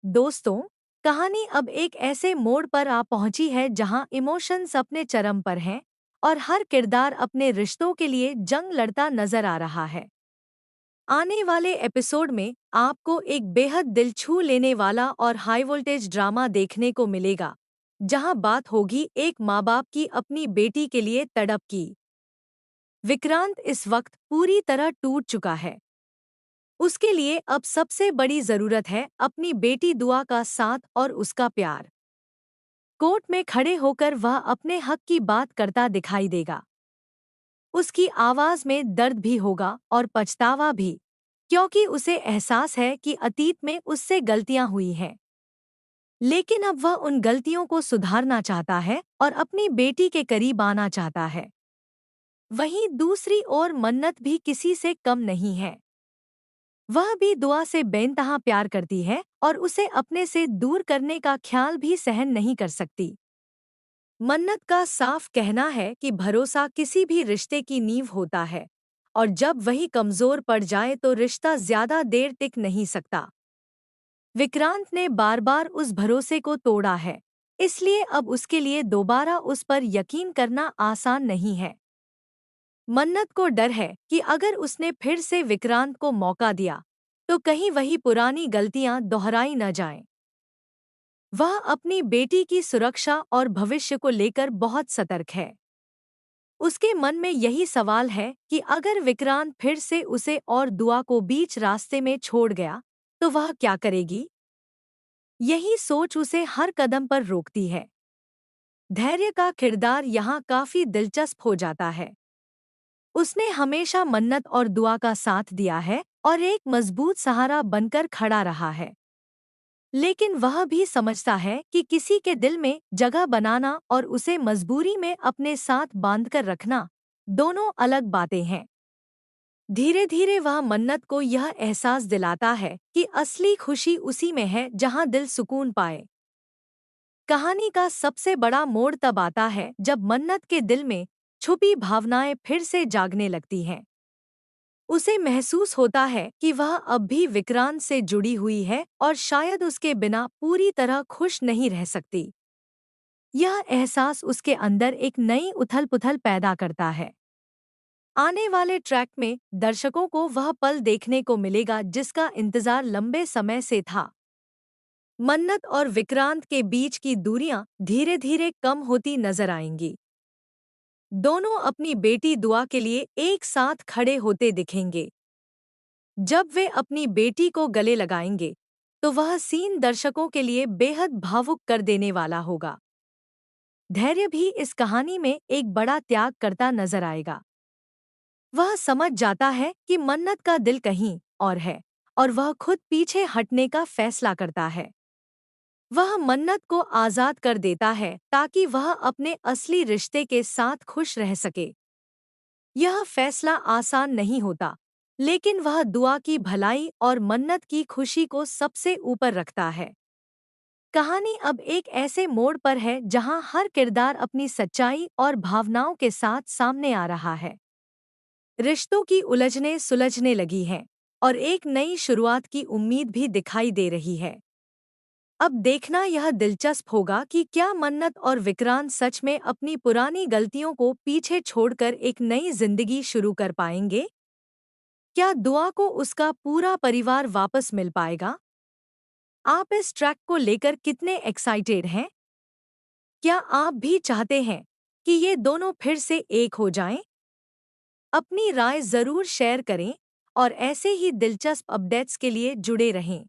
दोस्तों, कहानी अब एक ऐसे मोड़ पर आ पहुंची है जहां इमोशंस अपने चरम पर हैं और हर किरदार अपने रिश्तों के लिए जंग लड़ता नजर आ रहा है। आने वाले एपिसोड में आपको एक बेहद दिल छू लेने वाला और हाई वोल्टेज ड्रामा देखने को मिलेगा, जहां बात होगी एक माँ बाप की अपनी बेटी के लिए तड़प की। विक्रांत इस वक्त पूरी तरह टूट चुका है। उसके लिए अब सबसे बड़ी जरूरत है अपनी बेटी दुआ का साथ और उसका प्यार। कोर्ट में खड़े होकर वह अपने हक की बात करता दिखाई देगा। उसकी आवाज में दर्द भी होगा और पछतावा भी, क्योंकि उसे एहसास है कि अतीत में उससे गलतियां हुई हैं। लेकिन अब वह उन गलतियों को सुधारना चाहता है और अपनी बेटी के करीब आना चाहता है। वहीं दूसरी ओर मन्नत भी किसी से कम नहीं है। वह भी दुआ से बेइंतहा प्यार करती है और उसे अपने से दूर करने का ख्याल भी सहन नहीं कर सकती। मन्नत का साफ कहना है कि भरोसा किसी भी रिश्ते की नींव होता है, और जब वही कमजोर पड़ जाए तो रिश्ता ज्यादा देर टिक नहीं सकता। विक्रांत ने बार बार उस भरोसे को तोड़ा है, इसलिए अब उसके लिए दोबारा उस पर यकीन करना आसान नहीं है। मन्नत को डर है कि अगर उसने फिर से विक्रांत को मौका दिया तो कहीं वही पुरानी गलतियां दोहराई न जाएं। वह अपनी बेटी की सुरक्षा और भविष्य को लेकर बहुत सतर्क है। उसके मन में यही सवाल है कि अगर विक्रांत फिर से उसे और दुआ को बीच रास्ते में छोड़ गया तो वह क्या करेगी। यही सोच उसे हर कदम पर रोकती है। धैर्य का किरदार यहाँ काफी दिलचस्प हो जाता है। उसने हमेशा मन्नत और दुआ का साथ दिया है और एक मजबूत सहारा बनकर खड़ा रहा है। लेकिन वह भी समझता है कि किसी के दिल में जगह बनाना और उसे मजबूरी में अपने साथ बांधकर रखना दोनों अलग बातें हैं। धीरे धीरे वह मन्नत को यह एहसास दिलाता है कि असली खुशी उसी में है जहां दिल सुकून पाए। कहानी का सबसे बड़ा मोड़ तब आता है जब मन्नत के दिल में छुपी भावनाएं फिर से जागने लगती हैं। उसे महसूस होता है कि वह अब भी विक्रांत से जुड़ी हुई है और शायद उसके बिना पूरी तरह खुश नहीं रह सकती। यह एहसास उसके अंदर एक नई उथल-पुथल पैदा करता है। आने वाले ट्रैक में दर्शकों को वह पल देखने को मिलेगा जिसका इंतजार लंबे समय से था। मन्नत और विक्रांत के बीच की दूरियां धीरे-धीरे कम होती नजर आएंगी। दोनों अपनी बेटी दुआ के लिए एक साथ खड़े होते दिखेंगे। जब वे अपनी बेटी को गले लगाएंगे तो वह सीन दर्शकों के लिए बेहद भावुक कर देने वाला होगा। धैर्य भी इस कहानी में एक बड़ा त्याग करता नजर आएगा। वह समझ जाता है कि मन्नत का दिल कहीं और है और वह खुद पीछे हटने का फैसला करता है। वह मन्नत को आजाद कर देता है ताकि वह अपने असली रिश्ते के साथ खुश रह सके। यह फैसला आसान नहीं होता, लेकिन वह दुआ की भलाई और मन्नत की खुशी को सबसे ऊपर रखता है। कहानी अब एक ऐसे मोड़ पर है जहां हर किरदार अपनी सच्चाई और भावनाओं के साथ सामने आ रहा है। रिश्तों की उलझनें सुलझने लगी हैं और एक नई शुरुआत की उम्मीद भी दिखाई दे रही है। अब देखना यह दिलचस्प होगा कि क्या मन्नत और विक्रांत सच में अपनी पुरानी गलतियों को पीछे छोड़कर एक नई जिंदगी शुरू कर पाएंगे। क्या दुआ को उसका पूरा परिवार वापस मिल पाएगा? आप इस ट्रैक को लेकर कितने एक्साइटेड हैं? क्या आप भी चाहते हैं कि ये दोनों फिर से एक हो जाएं? अपनी राय जरूर शेयर करें और ऐसे ही दिलचस्प अपडेट्स के लिए जुड़े रहें।